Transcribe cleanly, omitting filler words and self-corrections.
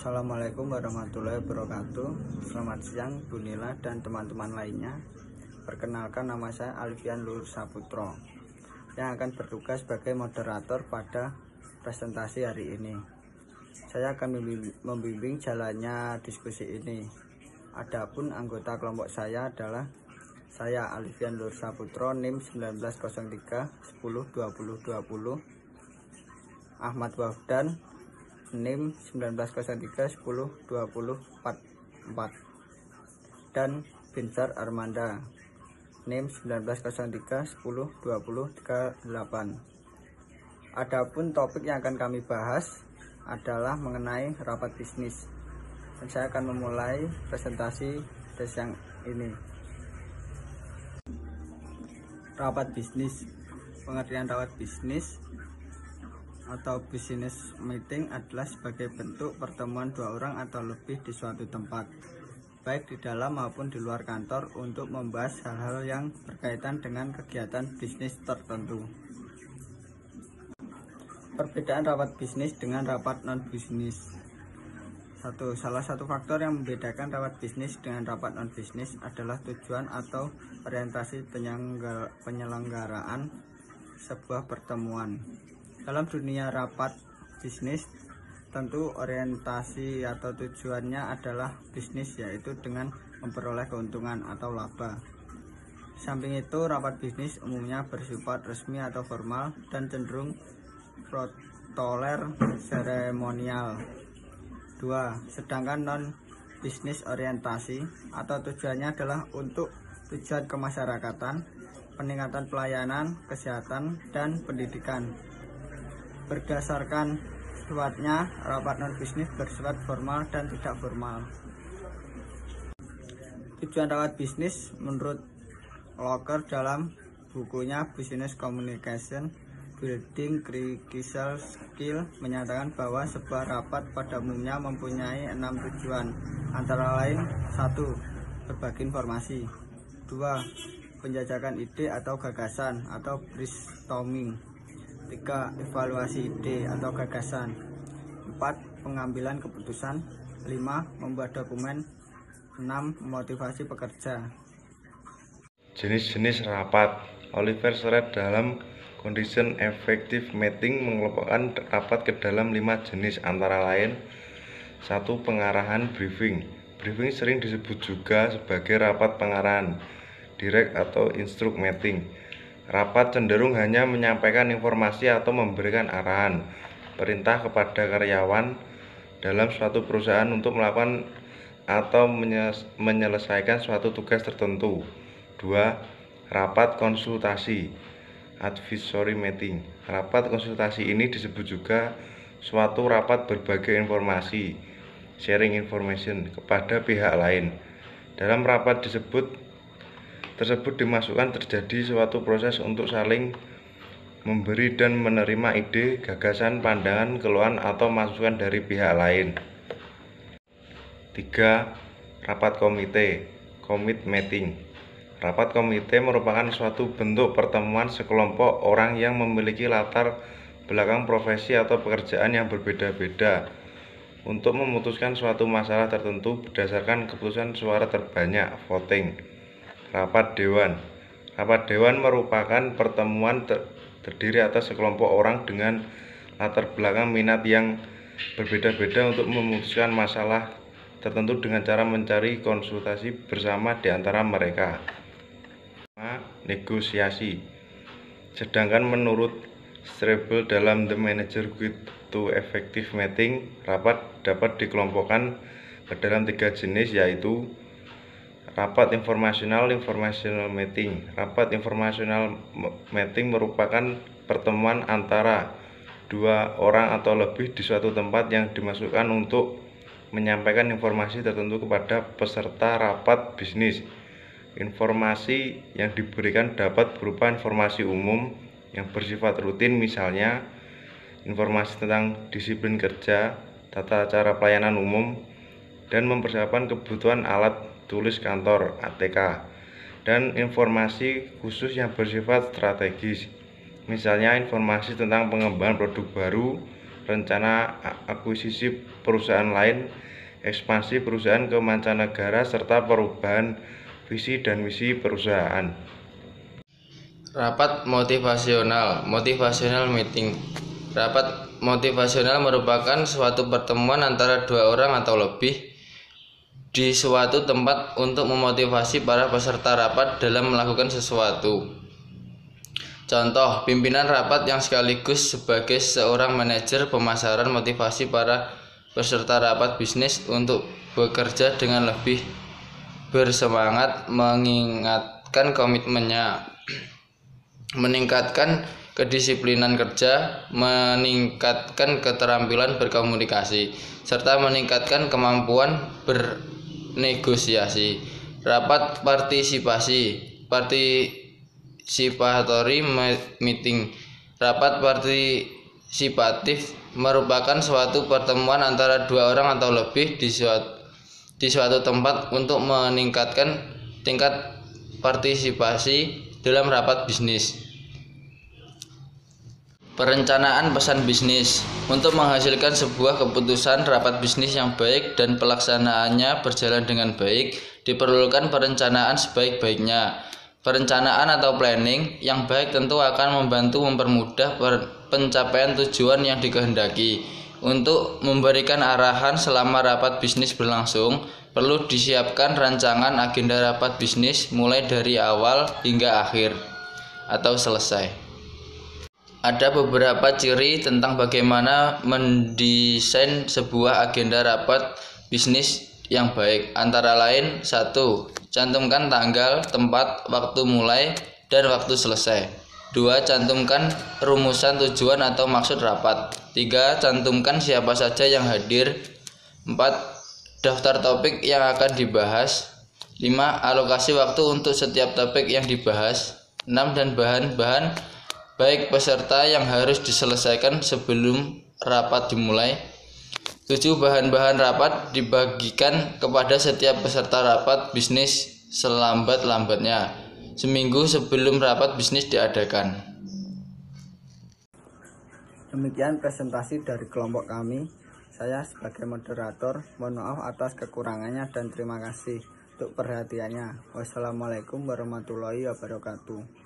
Assalamualaikum warahmatullahi wabarakatuh. Selamat siang Bu Nila dan teman-teman lainnya. Perkenalkan, nama saya Alfian Nur Saputro yang akan bertugas sebagai moderator pada presentasi hari ini. Saya akan membimbing jalannya diskusi ini. Adapun anggota kelompok saya adalah saya Alfian Nur Saputro, NIM 1903 10 20 20, Ahmad Wafdan, NIM 1903 10 20 44, dan Binsar Armanda, NIM 1903 10 20 38. Adapun topik yang akan kami bahas adalah mengenai rapat bisnis. Dan saya akan memulai presentasi siang ini. Rapat bisnis. Pengertian rapat bisnis atau business meeting adalah sebagai bentuk pertemuan dua orang atau lebih di suatu tempat, baik di dalam maupun di luar kantor, untuk membahas hal-hal yang berkaitan dengan kegiatan bisnis tertentu. Perbedaan rapat bisnis dengan rapat non-bisnis. Salah satu faktor yang membedakan rapat bisnis dengan rapat non-bisnis adalah tujuan atau orientasi penyelenggaraan sebuah pertemuan. Dalam dunia rapat bisnis, tentu orientasi atau tujuannya adalah bisnis, yaitu dengan memperoleh keuntungan atau laba. Samping itu, rapat bisnis umumnya bersifat resmi atau formal dan cenderung protokoler seremonial. 2. Sedangkan non-bisnis orientasi atau tujuannya adalah untuk tujuan kemasyarakatan, peningkatan pelayanan, kesehatan, dan pendidikan. Berdasarkan sifatnya, rapat non-bisnis bersifat formal dan tidak formal. Tujuan rapat bisnis menurut Locker dalam bukunya Business Communication Building Critical Skill menyatakan bahwa sebuah rapat pada umumnya mempunyai 6 tujuan, antara lain: 1. Berbagi informasi. 2. Penjajakan ide atau gagasan atau brainstorming. 3. Evaluasi ide atau gagasan. 4. Pengambilan keputusan. 5. Membuat dokumen. 6. Memotivasi pekerja. Jenis-jenis rapat. Oliver Schreck dalam Condition Effective Meeting mengelompokkan rapat ke dalam 5 jenis, antara lain: 1. Pengarahan briefing. Briefing sering disebut juga sebagai rapat pengarahan, direct atau instruct meeting. Rapat cenderung hanya menyampaikan informasi atau memberikan arahan, perintah kepada karyawan dalam suatu perusahaan untuk melakukan atau menyelesaikan suatu tugas tertentu. 2. Rapat konsultasi, advisory meeting. Rapat konsultasi ini disebut juga suatu rapat berbagi informasi, sharing information, kepada pihak lain. Dalam rapat tersebut dimasukkan terjadi suatu proses untuk saling memberi dan menerima ide, gagasan, pandangan, keluhan, atau masukan dari pihak lain. 3. Rapat komite, commit meeting. Rapat komite merupakan suatu bentuk pertemuan sekelompok orang yang memiliki latar belakang profesi atau pekerjaan yang berbeda-beda untuk memutuskan suatu masalah tertentu berdasarkan keputusan suara terbanyak, voting. Rapat dewan. Rapat dewan merupakan pertemuan terdiri atas sekelompok orang dengan latar belakang minat yang berbeda-beda untuk memutuskan masalah tertentu dengan cara mencari konsultasi bersama di antara mereka. Negosiasi. Sedangkan menurut Strebel dalam The Manager Guide to Effective Meeting, rapat dapat dikelompokkan ke dalam 3 jenis, yaitu rapat informational meeting. Rapat informational meeting merupakan pertemuan antara 2 orang atau lebih di suatu tempat yang dimaksudkan untuk menyampaikan informasi tertentu kepada peserta rapat bisnis. Informasi yang diberikan dapat berupa informasi umum yang bersifat rutin, misalnya informasi tentang disiplin kerja, tata cara pelayanan umum, dan mempersiapkan kebutuhan alat tulis kantor (ATK), dan informasi khusus yang bersifat strategis, misalnya informasi tentang pengembangan produk baru, rencana akuisisi perusahaan lain, ekspansi perusahaan ke mancanegara, serta perubahan visi dan misi perusahaan. Rapat motivasional, motivational meeting. Rapat motivasional merupakan suatu pertemuan antara dua orang atau lebih di suatu tempat untuk memotivasi para peserta rapat dalam melakukan sesuatu. Contoh, pimpinan rapat yang sekaligus sebagai seorang manajer pemasaran motivasi para peserta rapat bisnis untuk bekerja dengan lebih bersemangat, mengingatkan komitmennya, meningkatkan kedisiplinan kerja, meningkatkan keterampilan berkomunikasi, serta meningkatkan kemampuan bernegosiasi. Rapat participatory meeting. Rapat partisipatif merupakan suatu pertemuan antara dua orang atau lebih di suatu tempat untuk meningkatkan tingkat partisipasi dalam rapat bisnis. Perencanaan pesan bisnis. Untuk menghasilkan sebuah keputusan rapat bisnis yang baik dan pelaksanaannya berjalan dengan baik, diperlukan perencanaan sebaik-baiknya. Perencanaan atau planning yang baik tentu akan membantu mempermudah pencapaian tujuan yang dikehendaki. Untuk memberikan arahan selama rapat bisnis berlangsung, perlu disiapkan rancangan agenda rapat bisnis mulai dari awal hingga akhir atau selesai. Ada beberapa ciri tentang bagaimana mendesain sebuah agenda rapat bisnis yang baik. Antara lain, 1. Cantumkan tanggal, tempat, waktu mulai, dan waktu selesai. 2. Cantumkan rumusan tujuan atau maksud rapat. 3. Cantumkan siapa saja yang hadir. 4. Daftar topik yang akan dibahas. 5. Alokasi waktu untuk setiap topik yang dibahas. 6. Dan bahan-bahan baik peserta yang harus diselesaikan sebelum rapat dimulai. 7. Bahan-bahan rapat dibagikan kepada setiap peserta rapat bisnis selambat-lambatnya, seminggu sebelum rapat bisnis diadakan. Demikian presentasi dari kelompok kami. Saya sebagai moderator, mohon maaf atas kekurangannya dan terima kasih untuk perhatiannya. Wassalamualaikum warahmatullahi wabarakatuh.